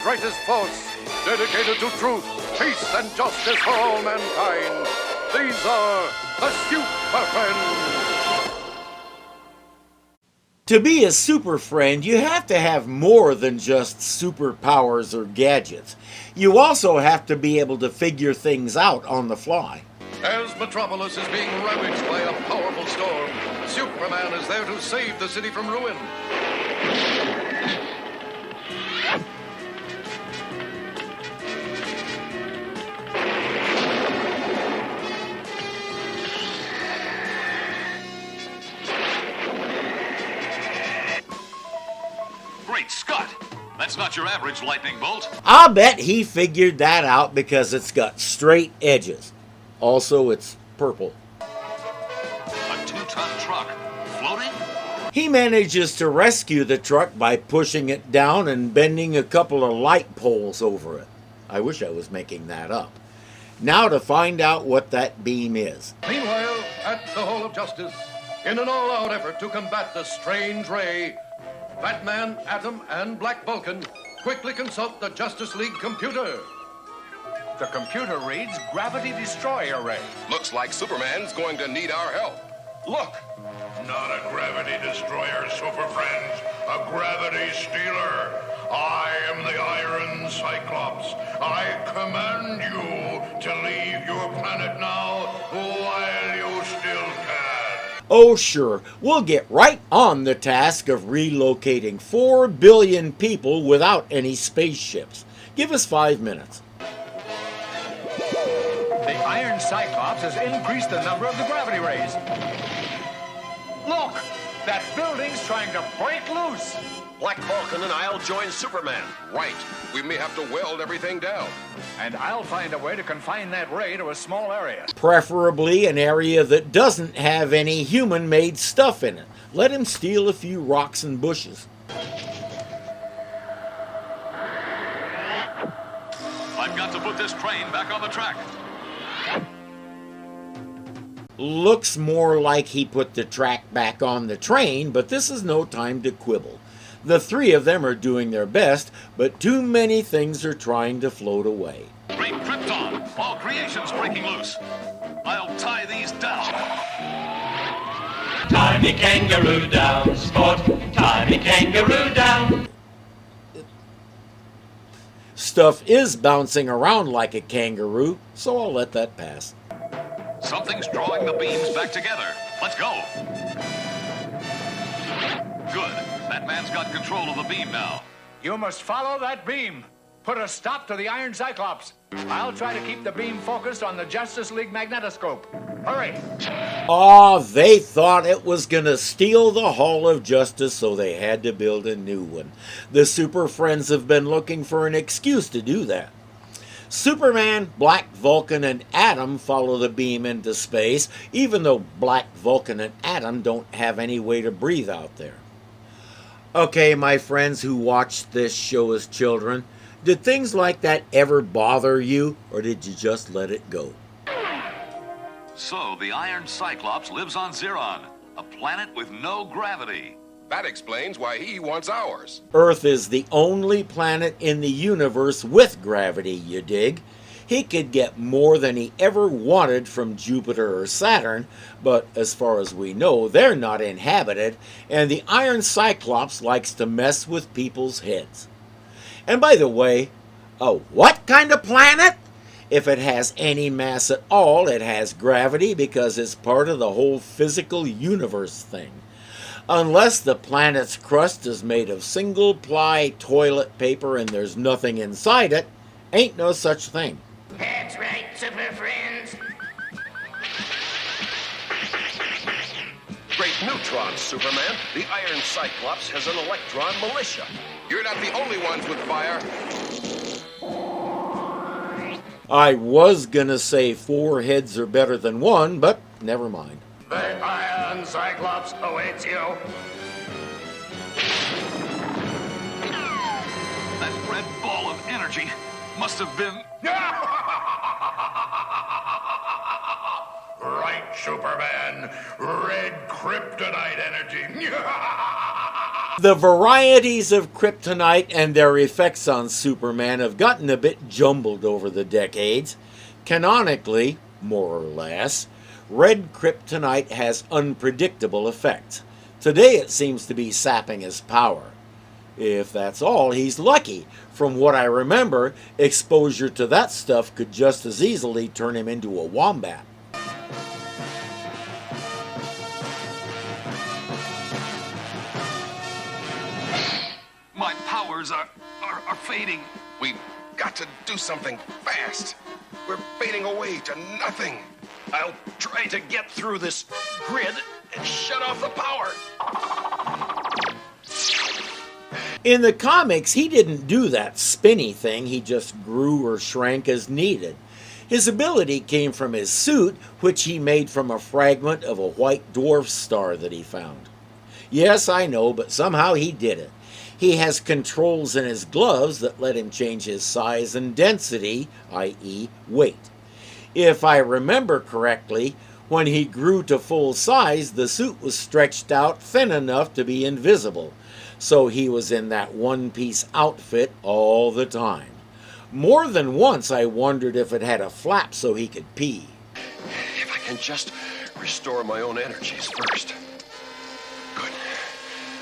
greatest force, dedicated to truth, peace, and justice for all mankind. These are the Super Friends. To be a super friend, you have to have more than just superpowers or gadgets. You also have to be able to figure things out on the fly. As Metropolis is being ravaged by a powerful storm, Superman is there to save the city from ruin. Great Scott! That's not your average lightning bolt. I'll bet he figured that out because it's got straight edges. Also, it's purple. A 2-ton truck floating? He manages to rescue the truck by pushing it down and bending a couple of light poles over it. I wish I was making that up. Now to find out what that beam is. Meanwhile, at the Hall of Justice, in an all-out effort to combat the strange ray, Batman, Atom, and Black Vulcan quickly consult the Justice League computer. The computer reads Gravity Destroyer Ray. Looks like Superman's going to need our help. Look! Not a gravity destroyer, Super Friends. A gravity stealer. I am the Iron Cyclops. I command you to leave your planet now while you still can. Oh sure, we'll get right on the task of relocating 4 billion people without any spaceships. Give us 5 minutes. The Iron Cyclops has increased the number of the gravity rays. Look! That building's trying to break loose! Black Vulcan and I'll join Superman. Right. We may have to weld everything down. And I'll find a way to confine that ray to a small area. Preferably an area that doesn't have any human-made stuff in it. Let him steal a few rocks and bushes. I've got to put this train back on the track. Looks more like he put the track back on the train, but this is no time to quibble. The 3 of them are doing their best, but too many things are trying to float away. Great Krypton! All creation's breaking loose. I'll tie these down. Tie me kangaroo down, sport. Tie me kangaroo down. Stuff is bouncing around like a kangaroo, so I'll let that pass. Something's drawing the beams back together. Let's go. Good. That man's got control of the beam now. You must follow that beam. Put a stop to the Iron Cyclops. I'll try to keep the beam focused on the Justice League magnetoscope. Hurry! Aw, they thought it was gonna steal the Hall of Justice, so they had to build a new one. The Super Friends have been looking for an excuse to do that. Superman, Black Vulcan, and Atom follow the beam into space, even though Black Vulcan and Atom don't have any way to breathe out there. Okay, my friends who watched this show as children, did things like that ever bother you, or did you just let it go? So, the Iron Cyclops lives on Xeron, a planet with no gravity. That explains why he wants ours. Earth is the only planet in the universe with gravity, you dig? He could get more than he ever wanted from Jupiter or Saturn, but as far as we know, they're not inhabited, and the Iron Cyclops likes to mess with people's heads. And by the way, a what kind of planet? If it has any mass at all, it has gravity because it's part of the whole physical universe thing. Unless the planet's crust is made of single-ply toilet paper and there's nothing inside it, ain't no such thing. That's right, Super Friends. Great neutrons, Superman. The Iron Cyclops has an electron militia. You're not the only ones with fire. I was gonna say 4 heads are better than 1, but never mind. The Iron Cyclops awaits you. That red ball of energy must have been... Right, Superman. Red kryptonite energy. The varieties of kryptonite and their effects on Superman have gotten a bit jumbled over the decades. Canonically, more or less, red kryptonite has unpredictable effects. Today it seems to be sapping his power. If that's all, he's lucky. From what I remember, exposure to that stuff could just as easily turn him into a wombat. My powers are fading. We've got to do something fast. We're fading away to nothing. I'll try to get through this grid and shut off the power. In the comics, he didn't do that spinny thing, he just grew or shrank as needed. His ability came from his suit, which he made from a fragment of a white dwarf star that he found. Yes, I know, but somehow he did it. He has controls in his gloves that let him change his size and density, i.e. weight. If I remember correctly, when he grew to full size, the suit was stretched out thin enough to be invisible. So he was in that one-piece outfit all the time. More than once I wondered if it had a flap so he could pee. If I can just restore my own energies first. Good.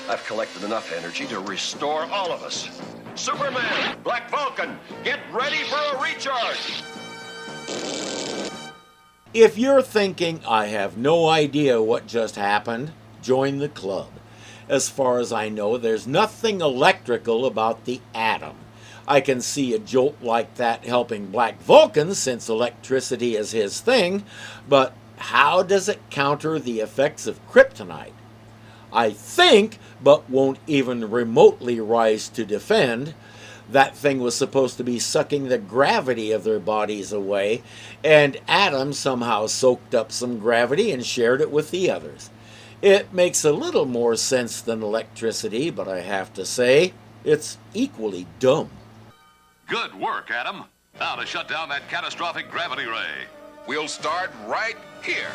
I've collected enough energy to restore all of us. Superman, Black Vulcan, get ready for a recharge! If you're thinking, I have no idea what just happened, join the club. As far as I know, there's nothing electrical about the atom. I can see a jolt like that helping Black Vulcan since electricity is his thing, but how does it counter the effects of kryptonite? I think, but won't even remotely rise to defend, that thing was supposed to be sucking the gravity of their bodies away, and Atom somehow soaked up some gravity and shared it with the others. It makes a little more sense than electricity, but I have to say, it's equally dumb. Good work, Adam. Now to shut down that catastrophic gravity ray. We'll start right here.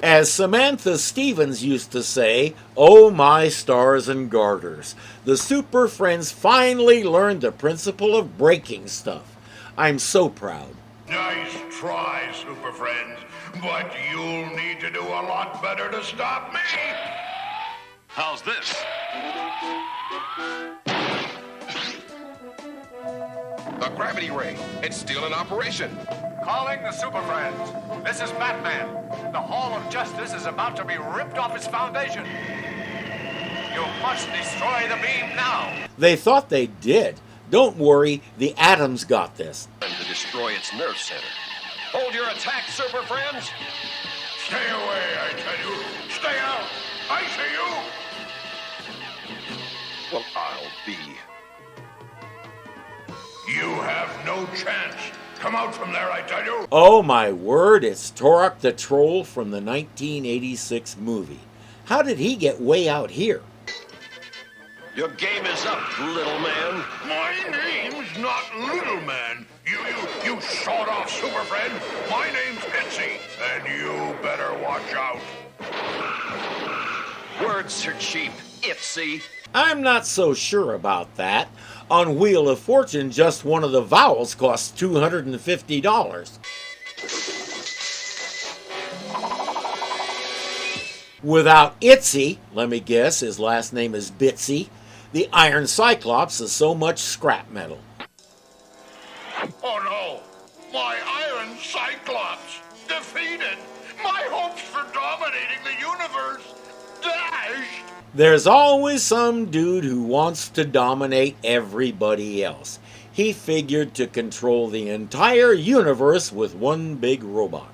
As Samantha Stevens used to say, oh my stars and garters, the Super Friends finally learned the principle of breaking stuff. I'm so proud. Nice try, Super Friends, but you'll need to do a lot better to stop me. How's this? The gravity ray. It's still in operation. Calling the Super Friends. This is Batman. The Hall of Justice is about to be ripped off its foundation. You must destroy the beam now. They thought they did. Don't worry, the Atom's got this. To destroy its nerve center. Hold your attack, Super Friends. Stay away, I tell you. Stay out. I say you. Well, I'll be. You have no chance. Come out from there, I tell you. Oh my word, it's Turok the Troll from the 1986 movie. How did he get way out here? Your game is up, little man. My name's not Little Man. You sawed-off Super Friend. My name's Itsy, and you better watch out. Words are cheap, Itsy. I'm not so sure about that. On Wheel of Fortune, just one of the vowels costs $250. Without Itsy, let me guess, his last name is Bitsy, the Iron Cyclops is so much scrap metal. Oh no! My Iron Cyclops! Defeated! My hopes for dominating the universe! Dashed! There's always some dude who wants to dominate everybody else. He figured to control the entire universe with one big robot.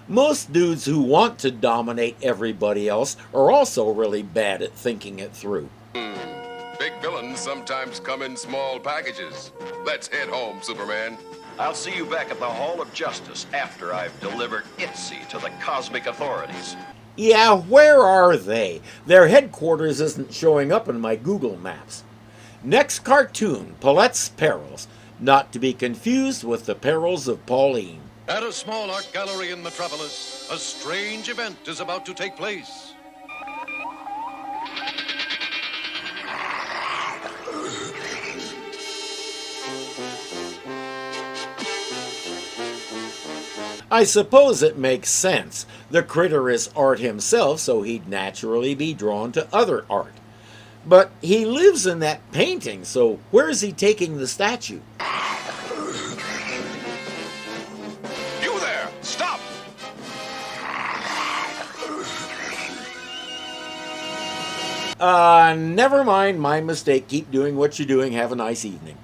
Most dudes who want to dominate everybody else are also really bad at thinking it through. Big villains sometimes come in small packages. Let's head home, Superman. I'll see you back at the Hall of Justice after I've delivered Itsy to the cosmic authorities. Yeah, where are they? Their headquarters isn't showing up in my Google Maps. Next cartoon, Plette's Perils, not to be confused with the Perils of Pauline. At a small art gallery in Metropolis, a strange event is about to take place. I suppose it makes sense. The critter is art himself, so he'd naturally be drawn to other art. But he lives in that painting, so where is he taking the statue? You there! Stop! Never mind, my mistake. Keep doing what you're doing. Have a nice evening.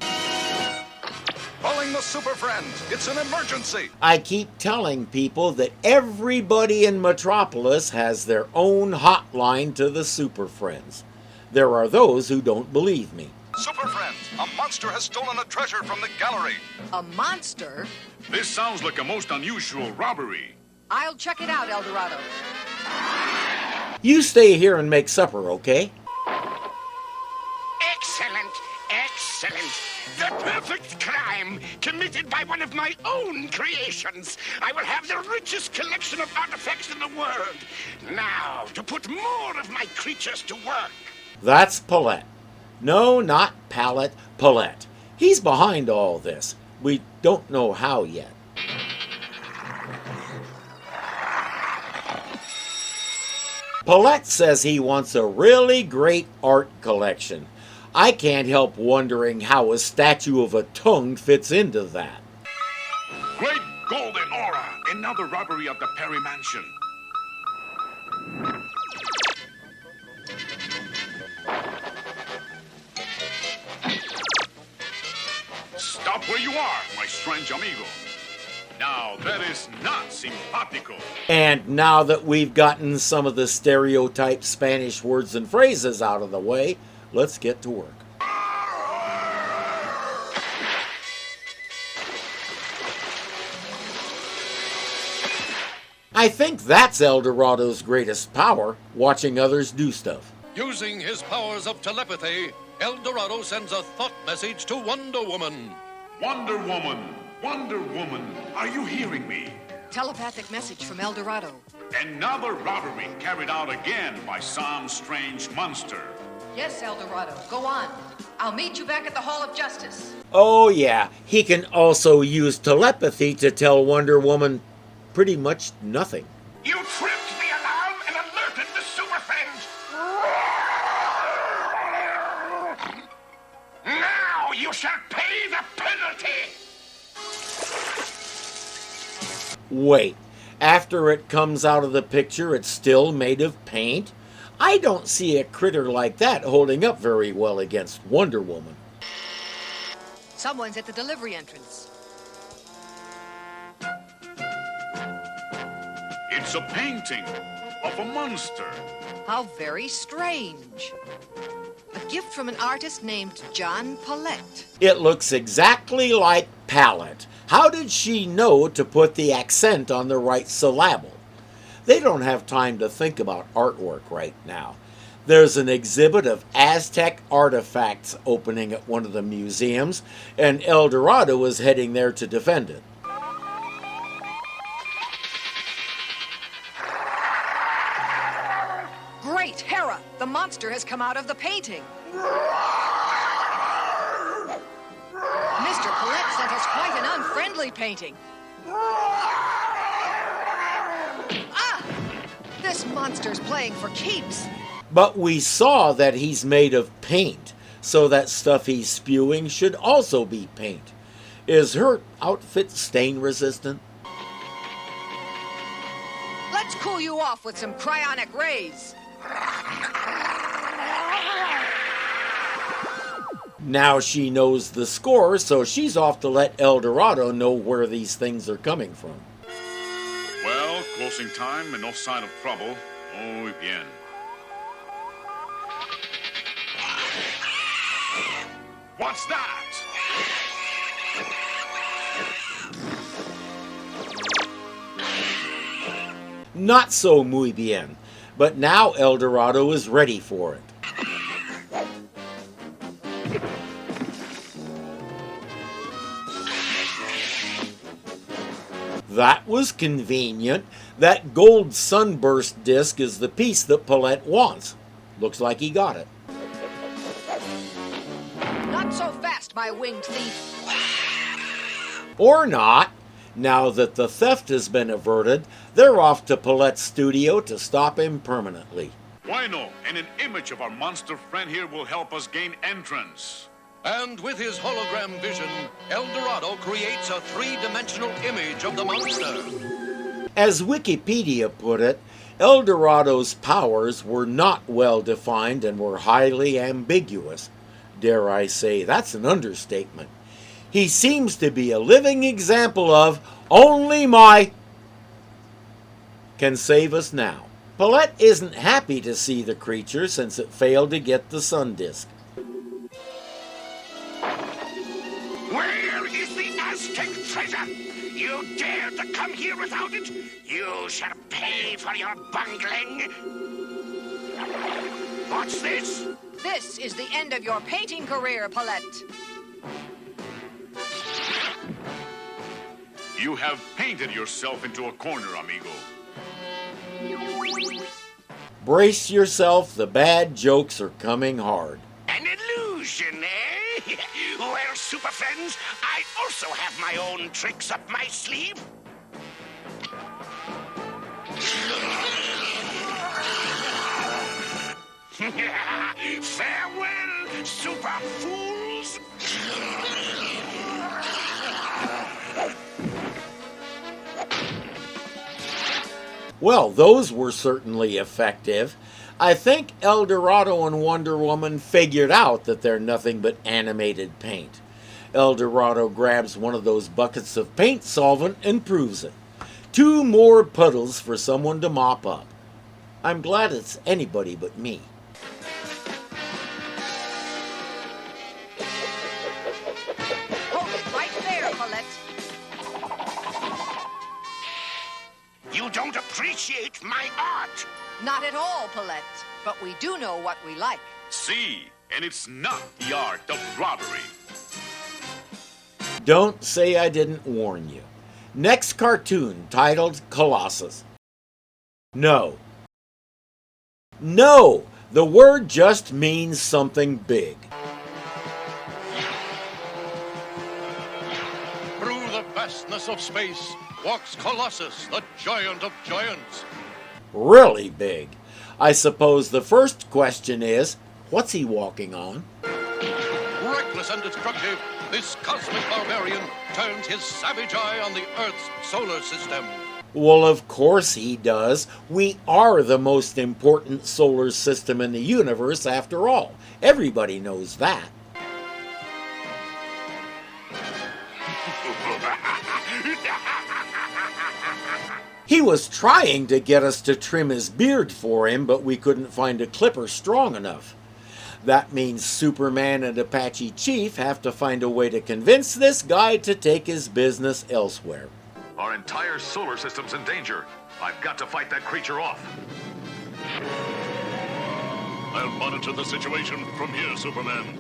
Calling the Super Friends. It's an emergency. I keep telling people that everybody in Metropolis has their own hotline to the Super Friends. There are those who don't believe me. Super Friends, a monster has stolen a treasure from the gallery. A monster? This sounds like a most unusual robbery. I'll check it out, Eldorado. You stay here and make supper, okay? Excellent, excellent. The perfect crime committed by one of my own creations. I will have the richest collection of artifacts in the world. Now, to put more of my creatures to work. That's Plette. No, not Pallet, Plette. He's behind all this. We don't know how yet. Plette says he wants a really great art collection. I can't help wondering how a statue of a tongue fits into that. Great golden aura! Another robbery of the Perry Mansion. Stop where you are, my strange amigo. Now, that is not simpatico. And now that we've gotten some of the stereotype Spanish words and phrases out of the way, let's get to work. I think that's Eldorado's greatest power, watching others do stuff. Using his powers of telepathy, El Dorado sends a thought message to Wonder Woman. Wonder Woman! Wonder Woman! Are you hearing me? Telepathic message from Eldorado. Another robbery carried out again by some strange monster. Yes, Eldorado, go on. I'll meet you back at the Hall of Justice. Oh yeah, he can also use telepathy to tell Wonder Woman pretty much nothing. You tripped the alarm and alerted the Super Friends. Now you shall pay the penalty. Wait, after it comes out of the picture, it's still made of paint? I don't see a critter like that holding up very well against Wonder Woman. Someone's at the delivery entrance. It's a painting of a monster. How very strange. A gift from an artist named John Plette. It looks exactly like Palette. How did she know to put the accent on the right syllable? They don't have time to think about artwork right now. There's an exhibit of Aztec artifacts opening at one of the museums, and El Dorado is heading there to defend it. Great Hera! The monster has come out of the painting. Mr. Plette sent us quite an unfriendly painting. Ah! This monster's playing for keeps. But we saw that he's made of paint, so that stuff he's spewing should also be paint. Is her outfit stain resistant? Let's cool you off with some cryonic rays. Now she knows the score, so she's off to let El Dorado know where these things are coming from. Well, closing time and no sign of trouble. Muy bien. What's that? Not so muy bien, but now El Dorado is ready for it. That was convenient. That gold sunburst disc is the piece that Plette wants. Looks like he got it. Not so fast, my winged thief. Or not. Now that the theft has been averted, they're off to Plette's studio to stop him permanently. Wino and an image of our monster friend here will help us gain entrance. And with his hologram vision, El Dorado creates a three-dimensional image of the monster. As Wikipedia put it, El Dorado's powers were not well defined and were highly ambiguous. Dare I say, that's an understatement. He seems to be a living example of only my can save us now. Plette isn't happy to see the creature since it failed to get the sun disk. Where is the Aztec treasure? You dared to come here without it? You shall pay for your bungling. What's this? This is the end of your painting career, Plette. You have painted yourself into a corner, amigo. Brace yourself, the bad jokes are coming hard. An illusion, eh? Well, super friends, I also have my own tricks up my sleeve. Farewell, super fools! Well, those were certainly effective. I think El Dorado and Wonder Woman figured out that they're nothing but animated paint. El Dorado grabs one of those buckets of paint solvent and proves it. 2 more puddles for someone to mop up. I'm glad it's anybody but me. Hold it right there, Plette. You don't appreciate my art. Not at all, Plette. But we do know what we like. See, and it's not the art of robbery. Don't say I didn't warn you. Next cartoon titled Colossus. No. No! The word just means something big. Through the vastness of space walks Colossus, the giant of giants. Really big. I suppose the first question is, what's he walking on? Reckless and destructive, this cosmic barbarian turns his savage eye on the Earth's solar system. Well, of course he does. We are the most important solar system in the universe after all. Everybody knows that. He was trying to get us to trim his beard for him, but we couldn't find a clipper strong enough. That means Superman and Apache Chief have to find a way to convince this guy to take his business elsewhere. Our entire solar system's in danger. I've got to fight that creature off. I'll monitor the situation from here, Superman.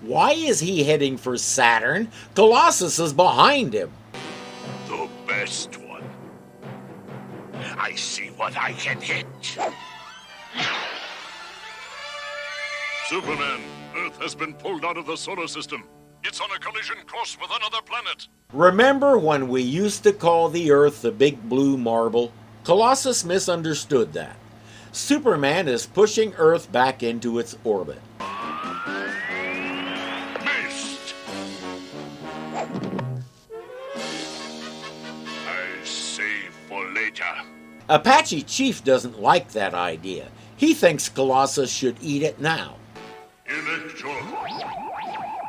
Why is he heading for Saturn? Colossus is behind him. The best one. I see what I can hit. Superman, Earth has been pulled out of the solar system. It's on a collision course with another planet. Remember when we used to call the Earth the big blue marble? Colossus misunderstood that. Superman is pushing Earth back into its orbit. Missed. I'll save for later. Apache Chief doesn't like that idea. He thinks Colossus should eat it now. Electro.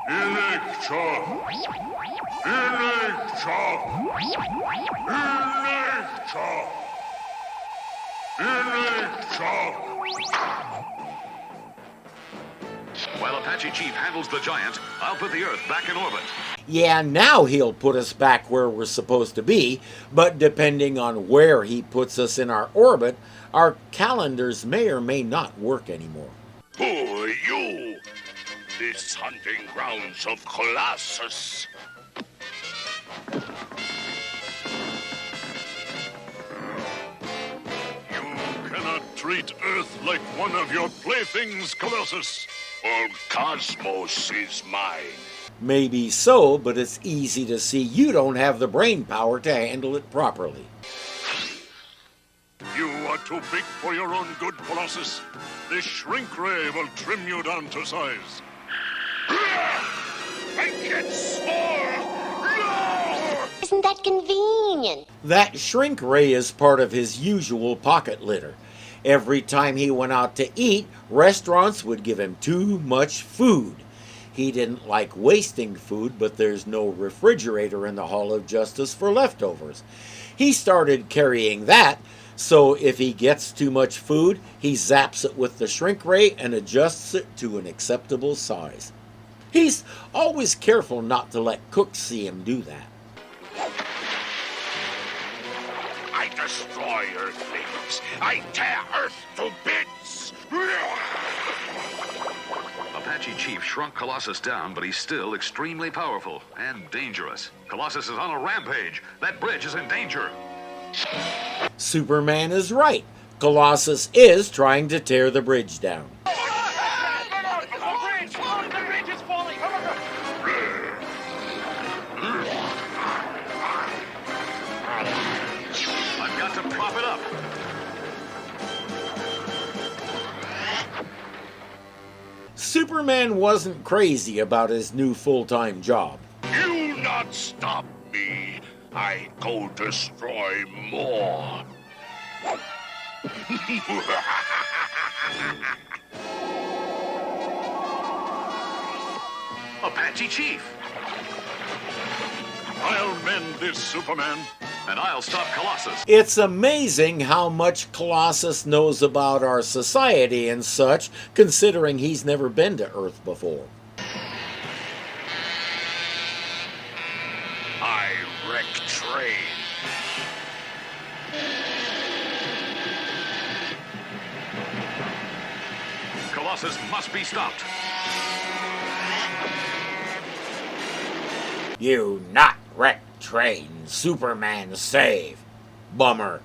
Electro. Electro. Electro. Electro. While Apache Chief handles the giant, I'll put the Earth back in orbit. Yeah, now he'll put us back where we're supposed to be, but depending on where he puts us in our orbit, our calendars may or may not work anymore. Who are you? This hunting grounds of Colossus. treat Earth like one of your playthings, Colossus. All cosmos is mine. Maybe so, but it's easy to see you don't have the brain power to handle it properly. You are too big for your own good, Colossus. This shrink ray will trim you down to size. I get small. No! Isn't that convenient? That shrink ray is part of his usual pocket litter. Every time he went out to eat, restaurants would give him too much food. He didn't like wasting food, but there's no refrigerator in the Hall of Justice for leftovers. He started carrying that, so if he gets too much food, he zaps it with the shrink ray and adjusts it to an acceptable size. He's always careful not to let cooks see him do that. I destroy Earthlings. I tear Earth to bits. Apache Chief shrunk Colossus down, but he's still extremely powerful and dangerous. Colossus is on a rampage. That bridge is in danger. Superman is right. Colossus is trying to tear the bridge down. I've got to prop it up. Superman wasn't crazy about his new full-time job. You not stop me. I go destroy more. Apache Chief. I'll mend this, Superman. And I'll stop Colossus. It's amazing how much Colossus knows about our society and such, considering he's never been to Earth before. I wreck train. Colossus must be stopped. You not wreck train, Superman save. Bummer.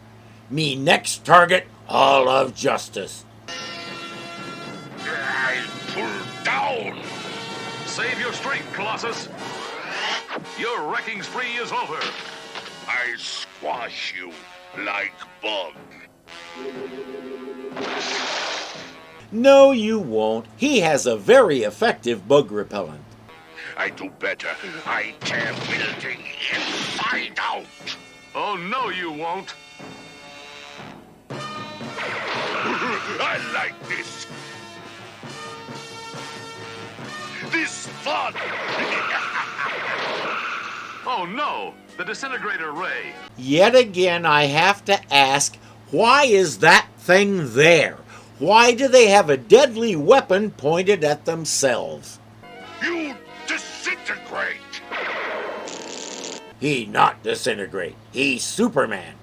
Me next target, Hall of Justice. I pull down. Save your strength, Colossus. Your wrecking spree is over. I squash you like bug. No, you won't. He has a very effective bug repellent. I do better. I tear building inside out. Oh, no, you won't. I like this. This fun. Oh, no, the disintegrator ray. Yet again, I have to ask, why is that thing there? Why do they have a deadly weapon pointed at themselves? You disintegrate. He not disintegrate. He's Superman.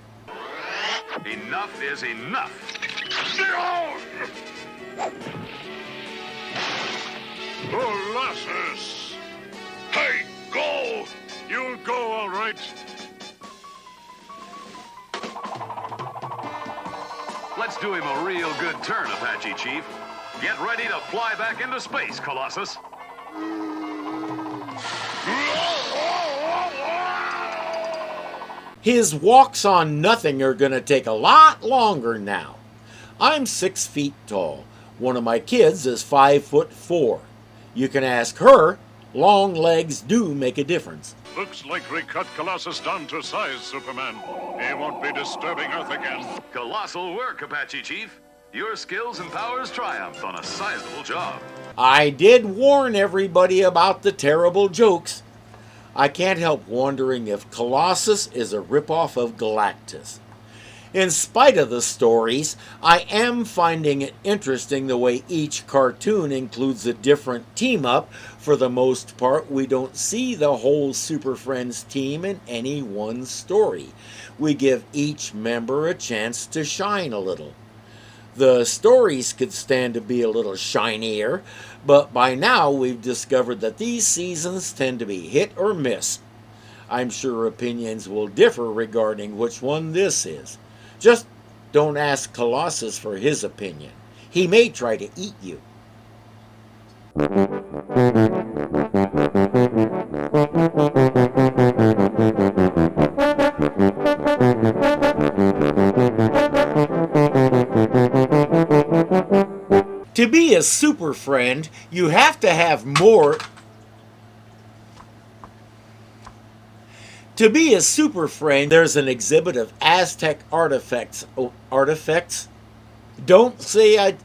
Enough is enough. Down. Colossus! Hey, go. You'll go all right. Let's do him a real good turn, Apache Chief. Get ready to fly back into space, Colossus. His walks on nothing are going to take a lot longer now. I'm 6 feet tall. One of my kids is 5'4". You can ask her. Long legs do make a difference. Looks like we cut Colossus down to size, Superman. He won't be disturbing Earth again. Colossal work, Apache Chief. Your skills and powers triumphed on a sizable job. I did warn everybody about the terrible jokes. I can't help wondering if Colossus is a ripoff of Galactus. In spite of the stories, I am finding it interesting the way each cartoon includes a different team-up. For the most part, we don't see the whole Super Friends team in any one story. We give each member a chance to shine a little. The stories could stand to be a little shinier, but by now we've discovered that these seasons tend to be hit or miss. I'm sure opinions will differ regarding which one this is. Just don't ask Colossus for his opinion. He may try to eat you. To be a super friend, you have to have more. To be a super friend, there's an exhibit of Aztec artifacts. Oh, artifacts? Don't say I.